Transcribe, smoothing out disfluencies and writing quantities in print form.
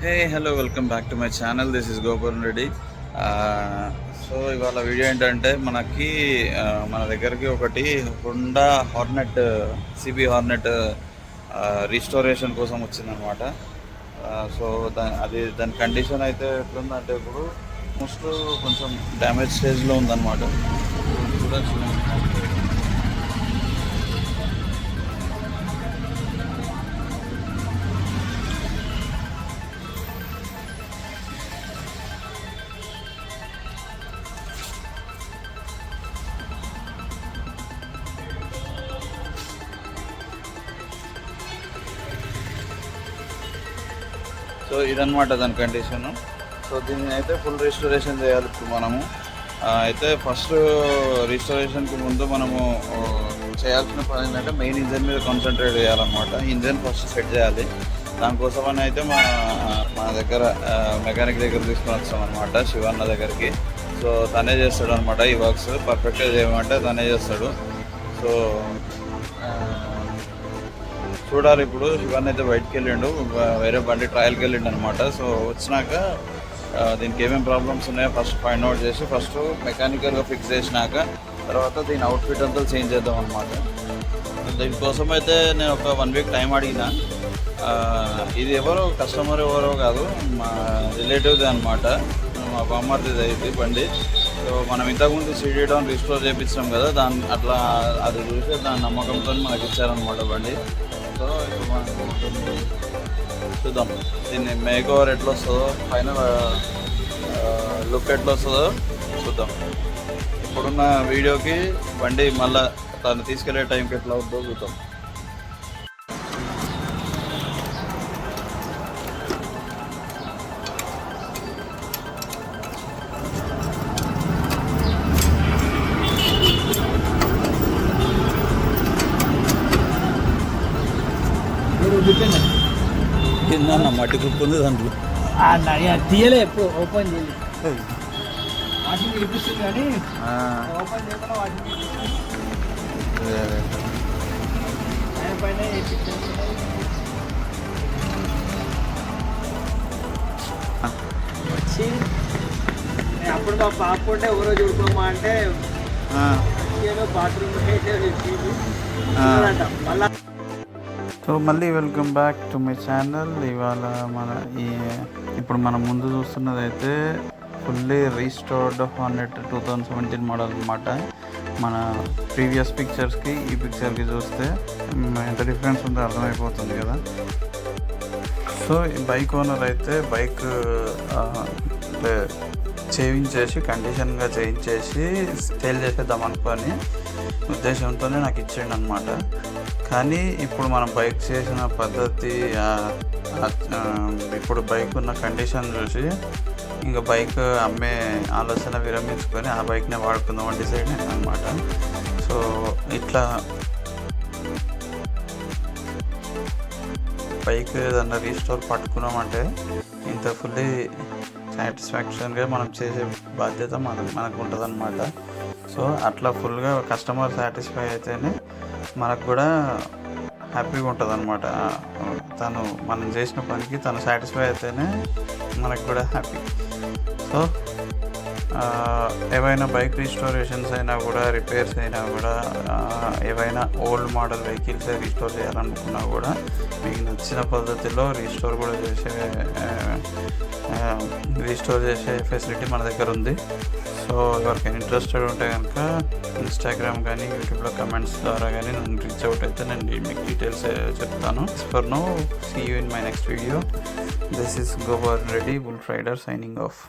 Hey hello welcome back to my channel. This is Gopal Reddy. So ఇవాళ video ఏంటంటే మనకి మన దగ్గరికి ఒకటి Honda Hornet CB Hornet restoration కోసం వచ్చిందనమాట. సో దాని కండిషన్ అయితే ఎట్లుందంటే ఇప్పుడు మోస్ట్ కొంచెం డ్యామేజ్ స్టేజ్లో ఉందన్నమాట. చూడొచ్చు. సో ఇదన్నమాట దాని కండిషను. సో దీన్ని అయితే ఫుల్ రిస్టోరేషన్ చేయాలి ఇప్పుడు మనము. అయితే ఫస్ట్ రిస్టోరేషన్కి ముందు మనము చేయాల్సిన పని ఏంటంటే మెయిన్ ఇంజన్ మీద కాన్సన్ట్రేట్ చేయాలన్నమాట. ఇంజన్ ఫస్ట్ సెట్ చేయాలి. దానికోసమని అయితే మా దగ్గర మెకానిక్ దగ్గర తీసుకొని వచ్చాం అనమాట, శివన్న దగ్గరికి. సో తనే చేస్తాడు అనమాట ఈ వర్క్స్. పర్ఫెక్ట్గా చేయమంటే తనే చేస్తాడు. సో చూడాలి. ఇప్పుడు శివన్ అయితే బయటకు వెళ్ళిండు, వేరే బండి ట్రయల్కి వెళ్ళిండు అనమాట. సో వచ్చినాక దీనికి ఏమేమి ప్రాబ్లమ్స్ ఉన్నాయో ఫస్ట్ ఫైండ్ అవుట్ చేసి ఫస్ట్ మెకానికల్గా ఫిక్స్ చేసినాక తర్వాత దీని అవుట్ఫిట్ అంతా చేంజ్ చేద్దాం అనమాట. దీనికోసం అయితే నేను ఒక 1 వీక్ టైం అడిగిన. ఇది కస్టమర్ ఎవరో కాదు, మా రిలేటివ్దే అనమాట, మా బామ్మర్దిది అయితే బండి. సో మనం ఇంతకుముందు సిడీ డౌన్ రిస్టోర్ చేయించాం కదా, అట్లా అది చూసి దాని నమ్మకంతో మనకి ఇచ్చారనమాట బండి. సో ఇప్పుడు మనం చూద్దాం దీన్ని మేక్ ఓవర్ ఎట్లా వస్తుందో, ఫైనల్ లుక్ ఎట్లా వస్తుందో చూద్దాం. ఇప్పుడున్న వీడియోకి బండి మళ్ళీ తను తీసుకెళ్లే టైంకి ఎట్లా అవుతుందో చూద్దాం. కింద మట్టి కుప్పు ఉంది దాంట్లో. తీయలే, ఎప్పుడు ఓపెన్ చేయలేదు. వాటిని చూపిస్తుంది కానీ ఓపెన్ చేయకుండా వాటిని ఆయన పైన వచ్చి అప్పుడు మా పాప ఉంటే ఎవరో చూడుకోమా అంటే బాత్రూమ్ మళ్ళా. సో మళ్ళీ welcome back to my channel. ఇవాళ ఇప్పుడు మనం ముందు చూస్తున్నది అయితే ఫుల్లీ రీస్టోర్డ్ హార్నెట్ 2017 మోడల్ అనమాట. మన ప్రీవియస్ పిక్చర్స్కి ఈ పిక్చర్కి చూస్తే ఎంత డిఫరెన్స్ ఉందో అర్థమైపోతుంది కదా. సో ఈ బైక్ ఓనర్ అయితే బైక్ చేయించేసి కండిషన్గా చేయించేసి సేల్ చేసేద్దాం అనుకొని ఉద్దేశంతోనే నాకు ఇచ్చేయండి అనమాట. కానీ ఇప్పుడు మనం బైక్ చేసిన పద్ధతి, ఇప్పుడు బైక్ ఉన్న కండిషన్ చూసి ఇంకా బైక్ అమ్మే ఆలోచన విరమించుకొని ఆ బైక్నే వాడుకుందామని డిసైడ్ అయ్యాను అనమాట. సో ఇట్లా బైక్ ఏదన్నా రీస్టోర్ పట్టుకున్నామంటే ఇంత ఫుల్లీ సాటిస్ఫాక్షన్గా మనం చేసే బాధ్యత మనకు ఉంటుంది అనమాట. సో అట్లా ఫుల్గా కస్టమర్ సాటిస్ఫై అయితేనే మనకు కూడా హ్యాపీగా ఉంటుంది అనమాట. తను మనం చేసిన పనికి తను సాటిస్ఫై అయితేనే మనకు కూడా హ్యాపీ. సో ఏవైనా బైక్ రీస్టోరేషన్స్ అయినా కూడా, రిపేర్స్ అయినా కూడా, ఏవైనా ఓల్డ్ మోడల్ వెహికల్స్ రీస్టోర్ చేయాలనుకున్నా కూడా మీకు నచ్చిన పద్ధతిలో రీస్టోర్ చేసే ఫెసిలిటీ మన దగ్గర ఉంది. సో ఎవరికైనా ఇంట్రెస్టెడ్ ఉంటే కనుక ఇన్స్టాగ్రామ్ కానీ యూట్యూబ్లో కమెంట్స్ ద్వారా కానీ నన్ను రీచ్ అవుట్ అయితే నేను మీకు డీటెయిల్స్ చెప్తాను. For now see you in my next video. This is Gopal Reddy, bull rider, signing of.